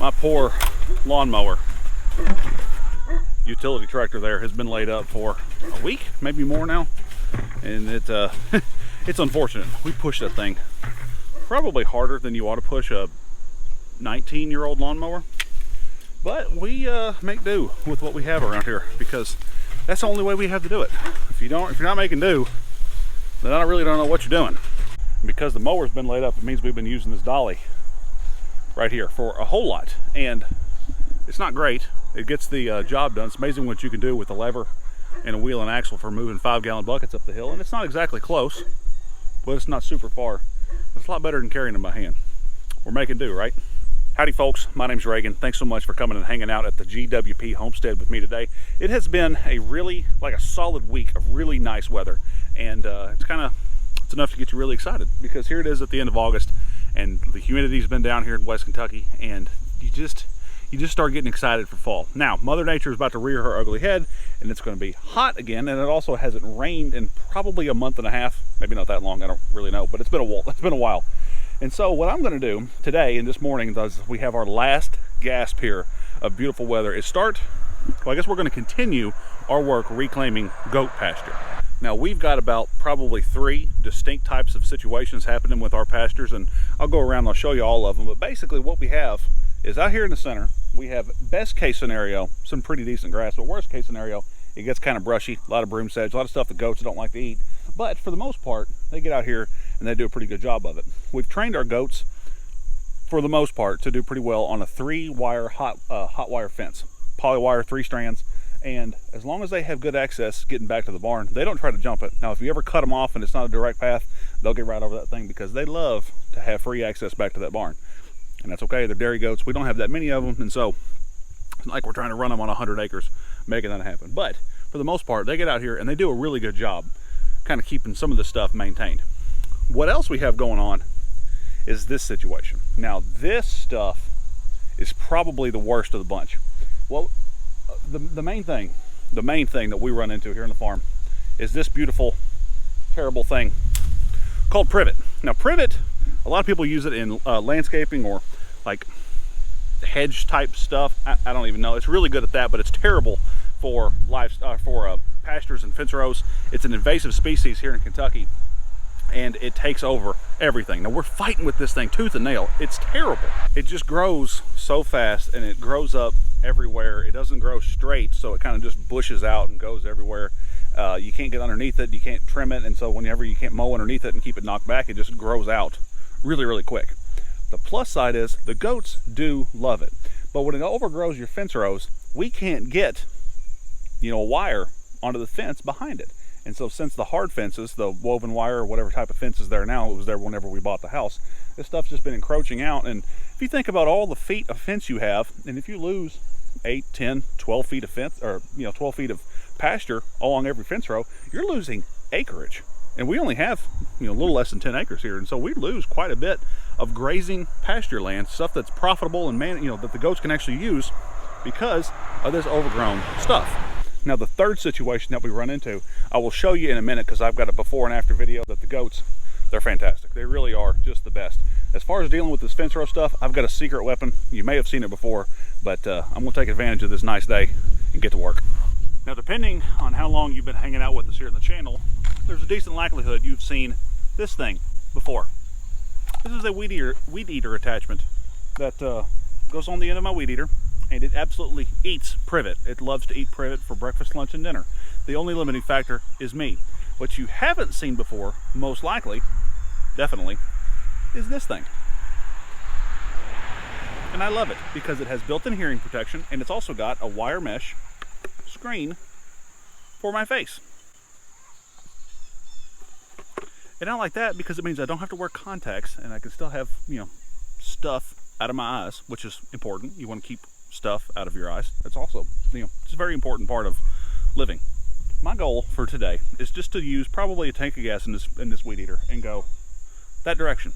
My poor lawnmower utility tractor there has been laid up for a week, maybe more now, and it's unfortunate. We pushed that thing probably harder than you ought to push a 19-year-old lawnmower, but we make do with what we have around here because that's the only way we have to do it. If you're not making do, then I really don't know what you're doing. Because the mower's been laid up, it means we've been using this dolly right here for a whole lot, and it's not great. It gets the job done. It's amazing what you can do with a lever and a wheel and axle for moving 5-gallon buckets up the hill, and it's not exactly close, but it's not super far. It's a lot better than carrying them by hand. We're making do, right? Howdy folks, my name's Reagan. Thanks so much for coming and hanging out at the GWP Homestead with me today. It has been a really, a solid week of really nice weather, and it's enough to get you really excited because here it is at the end of August, and the humidity's been down here in West Kentucky, and you just start getting excited for fall. Now, Mother Nature is about to rear her ugly head, and it's going to be hot again, and it also hasn't rained in probably a month and a half, maybe not that long, I don't really know, but it's been a while. And so what I'm going to do today and this morning, as we have our last gasp here of beautiful weather, is I guess we're going to continue our work reclaiming goat pasture. Now, we've got about probably 3 distinct types of situations happening with our pastures, and I'll go around and I'll show you all of them. But basically what we have is out here in the center, we have best case scenario, some pretty decent grass, but worst case scenario, it gets kind of brushy, a lot of broom sedge, a lot of stuff that goats don't like to eat. But for the most part, they get out here and they do a pretty good job of it. We've trained our goats, for the most part, to do pretty well on a 3-wire hot wire fence, polywire, 3 strands. And as long as they have good access getting back to the barn, they don't try to jump it. Now, if you ever cut them off and it's not a direct path, they'll get right over that thing because they love to have free access back to that barn. And that's okay, they're dairy goats. We don't have that many of them, and so it's not like we're trying to run them on 100 acres, making that happen. But for the most part, they get out here and they do a really good job kind of keeping some of this stuff maintained. What else we have going on is this situation. Now, this stuff is probably the worst of the bunch. Well, the main thing that we run into here on the farm is this beautiful, terrible thing called privet. Now, privet, a lot of people use it in landscaping or like hedge type stuff. I don't even know. It's really good at that, but it's terrible for pastures and fencerows. It's an invasive species here in Kentucky, and it takes over everything. Now, we're fighting with this thing tooth and nail. It's terrible. It just grows so fast, and it grows up everywhere. It doesn't grow straight, so it kind of just bushes out and goes everywhere. You can't get underneath it, you can't trim it, and so whenever you can't mow underneath it and keep it knocked back, it just grows out really, really quick. The plus side is the goats do love it, but when it overgrows your fence rows, we can't get a wire onto the fence behind it. And so since the hard fences, the woven wire or whatever type of fence is there now, it was there whenever we bought the house, this stuff's just been encroaching out. And if you think about all the feet of fence you have, and if you lose 8, 10, 12 feet of fence, or 12 feet of pasture along every fence row, you're losing acreage. And we only have a little less than 10 acres here, and so we lose quite a bit of grazing pasture land, stuff that's profitable and that the goats can actually use because of this overgrown stuff. Now, the third situation that we run into, I will show you in a minute because I've got a before and after video that the goats, they're fantastic. They really are just the best. As far as dealing with this fence row stuff, I've got a secret weapon. You may have seen it before, but I'm going to take advantage of this nice day and get to work. Now, depending on how long you've been hanging out with us here on the channel, there's a decent likelihood you've seen this thing before. This is a weed eater attachment that goes on the end of my weed eater, and it absolutely eats privet. It loves to eat privet for breakfast, lunch, and dinner. The only limiting factor is me. What you haven't seen before, most likely, definitely, is this thing. And I love it because it has built-in hearing protection, and it's also got a wire mesh screen for my face. And I like that because it means I don't have to wear contacts, and I can still have, stuff out of my eyes, which is important. You want to keep stuff out of your eyes. That's also, it's a very important part of living. My goal for today is just to use probably a tank of gas in this weed eater and go that direction.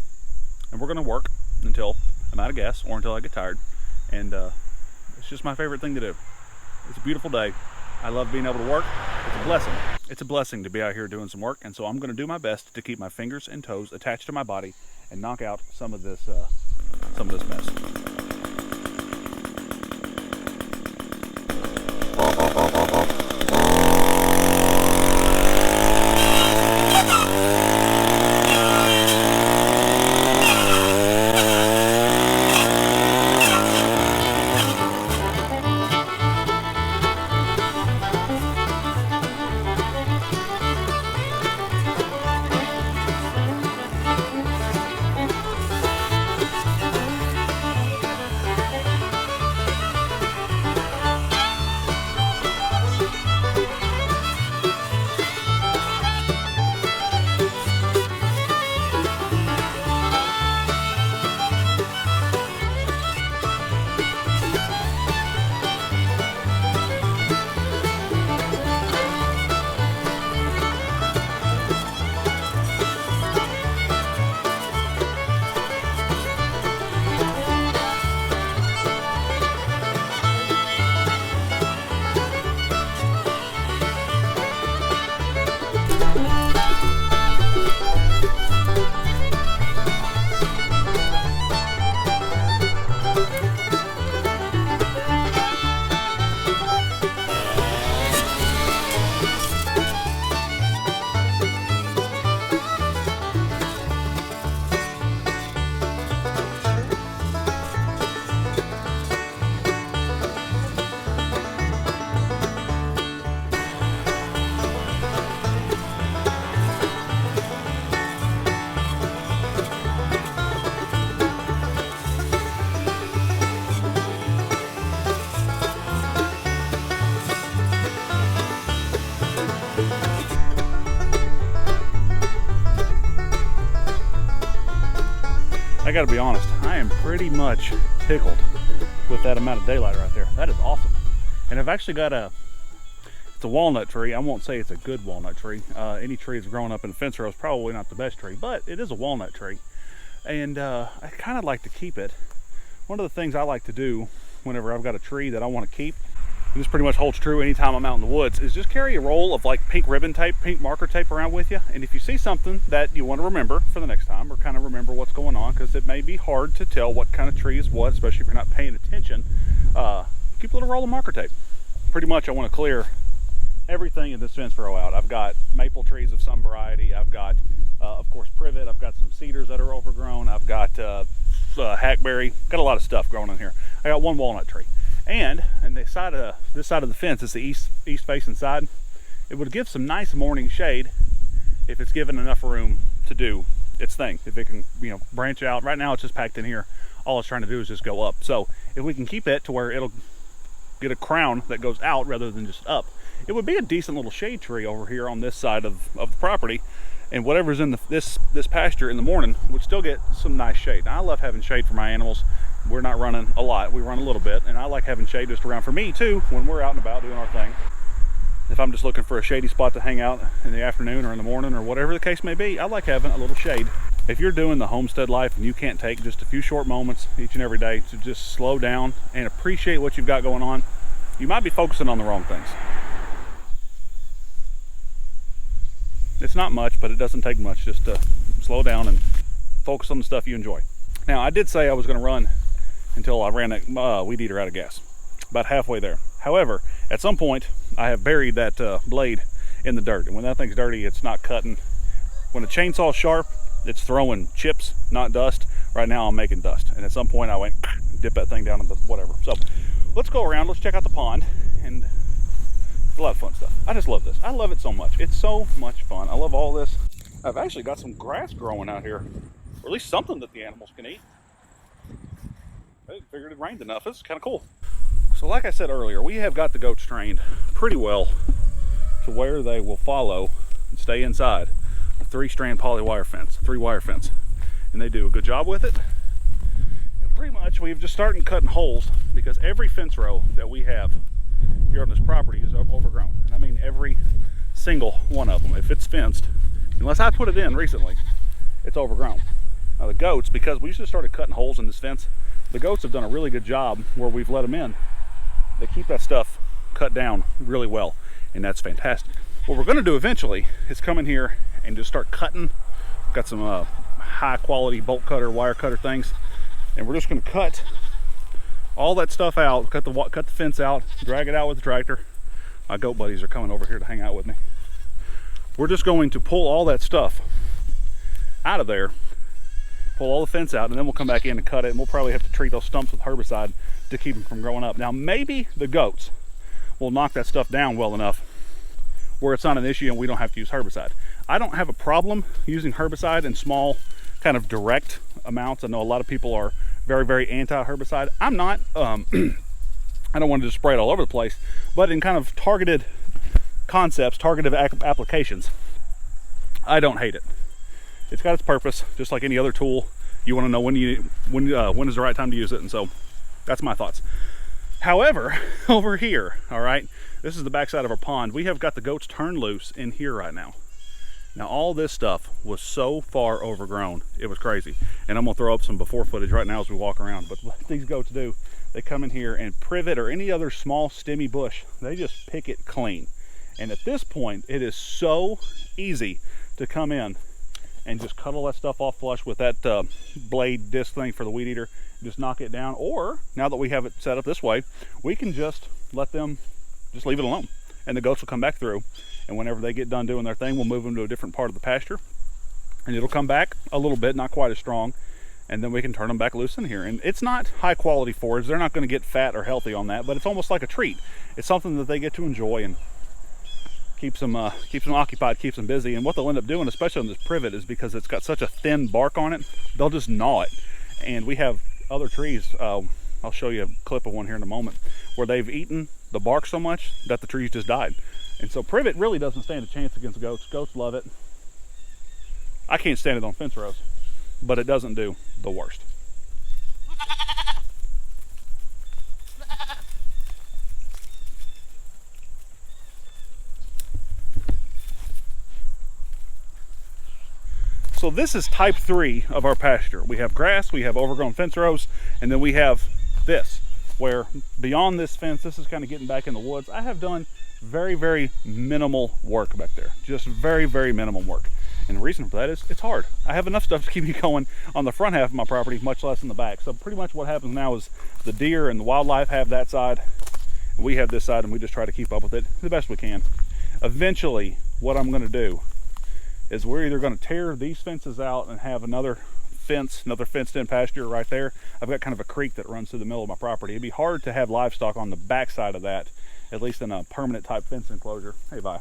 And we're going to work until I'm out of gas or until I get tired. And it's just my favorite thing to do. It's a beautiful day. I love being able to work. It's a blessing. It's a blessing to be out here doing some work. And so I'm going to do my best to keep my fingers and toes attached to my body and knock out some of this mess. gotta be honest, I am pretty much tickled with that amount of daylight right there. That is awesome. And I've actually got it's a walnut tree. I won't say it's a good walnut tree. Any tree that's growing up in a fence row is probably not the best tree, but it is a walnut tree. And I kind of like to keep it. One of the things I like to do whenever I've got a tree that I want to keep, and this pretty much holds true anytime I'm out in the woods, is just carry a roll of like pink ribbon tape, pink marker tape around with you. And if you see something that you want to remember for the next time, or kind of remember what's going on, because it may be hard to tell what kind of tree is what, especially if you're not paying attention, keep a little roll of marker tape. Pretty much I want to clear everything in this fence row out. I've got maple trees of some variety. I've got, of course, privet. I've got some cedars that are overgrown. I've got hackberry. Got a lot of stuff growing in here. I got one walnut tree. And this side of the fence is the east facing side. It would give some nice morning shade if it's given enough room to do its thing. If it can, branch out. Right now it's just packed in here. All it's trying to do is just go up. So if we can keep it to where it'll get a crown that goes out rather than just up, it would be a decent little shade tree over here on this side of the property. And whatever's in this pasture in the morning would still get some nice shade. Now, I love having shade for my animals. We're not running a lot, we run a little bit, and I like having shade just around for me too when we're out and about doing our thing. If I'm just looking for a shady spot to hang out in the afternoon or in the morning or whatever the case may be, I like having a little shade. If you're doing the homestead life and you can't take just a few short moments each and every day to just slow down and appreciate what you've got going on, you might be focusing on the wrong things. It's not much, but it doesn't take much just to slow down and focus on the stuff you enjoy. Now, I did say I was going to run until I ran that weed eater out of gas. About halfway there. However, at some point, I have buried that blade in the dirt. And when that thing's dirty, it's not cutting. When a chainsaw's sharp, it's throwing chips, not dust. Right now, I'm making dust. And at some point, I went, dip that thing down in the whatever. So, let's go around. Let's check out the pond. And a lot of fun stuff. I just love this. I love it so much. It's so much fun. I love all this. I've actually got some grass growing out here. Or at least something that the animals can eat. I figured it rained enough. It's kind of cool. So like I said earlier, we have got the goats trained pretty well to where they will follow and stay inside a 3-strand poly wire fence, 3-wire fence. And they do a good job with it. And pretty much we've just started cutting holes because every fence row that we have here on this property is overgrown. And I mean every single one of them. If it's fenced, unless I put it in recently, it's overgrown. Now the goats, because we just started cutting holes in this fence, the goats have done a really good job where we've let them in. They keep that stuff cut down really well, and that's fantastic. What we're going to do eventually is come in here and just start cutting. We've got some high quality bolt cutter, wire cutter things, and we're just going to cut all that stuff out, cut the fence out, drag it out with the tractor. My goat buddies are coming over here to hang out with me. We're just going to pull all that stuff out of there, pull all the fence out, and then we'll come back in and cut it, and we'll probably have to treat those stumps with herbicide to keep them from growing up. Now maybe the goats will knock that stuff down well enough where it's not an issue and we don't have to use herbicide. I don't have a problem using herbicide in small kind of direct amounts. I know a lot of people are very, very anti-herbicide. I'm not. I don't want to just spray it all over the place, but in kind of targeted concepts, targeted applications, I don't hate it. It's got its purpose, just like any other tool. You want to know when is the right time to use it, and so that's my thoughts. However, over here, all right, this is the backside of our pond. We have got the goats turned loose in here right now. Now, all this stuff was so far overgrown, it was crazy. And I'm gonna throw up some before footage right now as we walk around. But what these goats do, they come in here and privet or any other small stemmy bush, they just pick it clean. And at this point, it is so easy to come in and just cut all that stuff off flush with that blade disc thing for the weed eater, just knock it down. Or now that we have it set up this way, we can just let them just leave it alone, and the goats will come back through, and whenever they get done doing their thing, we'll move them to a different part of the pasture, and it'll come back a little bit, not quite as strong, and then we can turn them back loose in here. And it's not high quality forage. They're not going to get fat or healthy on that, but it's almost like a treat. It's something that they get to enjoy and keeps them occupied, keeps them busy. And what they'll end up doing, especially on this privet, is because it's got such a thin bark on it, they'll just gnaw it. And we have other trees, I'll show you a clip of one here in a moment, where they've eaten the bark so much that the trees just died. And so privet really doesn't stand a chance against goats. Goats love it. I can't stand it on fence rows, but it doesn't do the worst. So this is type 3 of our pasture. We have grass, we have overgrown fence rows, and then we have this, where beyond this fence, this is kind of getting back in the woods. I have done very, very minimal work back there. Just very, very minimum work. And the reason for that is it's hard. I have enough stuff to keep me going on the front half of my property, much less in the back. So pretty much what happens now is the deer and the wildlife have that side, and we have this side, and we just try to keep up with it the best we can. Eventually, what I'm going to do is we're either going to tear these fences out and have another fenced in pasture right there. I've got kind of a creek that runs through the middle of my property. It'd be hard to have livestock on the back side of that, at least in a permanent type fence enclosure. Hey, bye.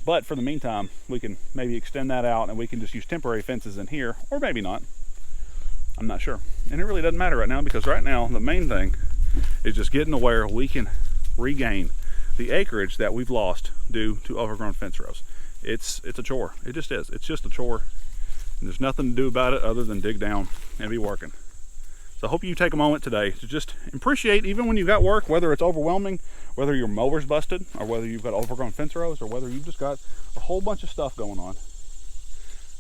But for the meantime, we can maybe extend that out and we can just use temporary fences in here, or maybe not. I'm not sure. And it really doesn't matter right now, because right now the main thing is just getting to where we can regain the acreage that we've lost due to overgrown fence rows. It's a chore. It just is. It's just a chore. And there's nothing to do about it other than dig down and be working. So I hope you take a moment today to just appreciate, even when you've got work, whether it's overwhelming, whether your mower's busted, or whether you've got overgrown fence rows, or whether you've just got a whole bunch of stuff going on.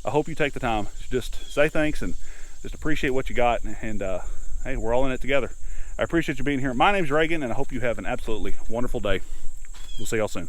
I hope you take the time to just say thanks and just appreciate what you got. And hey, we're all in it together. I appreciate you being here. My name's Reagan, and I hope you have an absolutely wonderful day. We'll see y'all soon.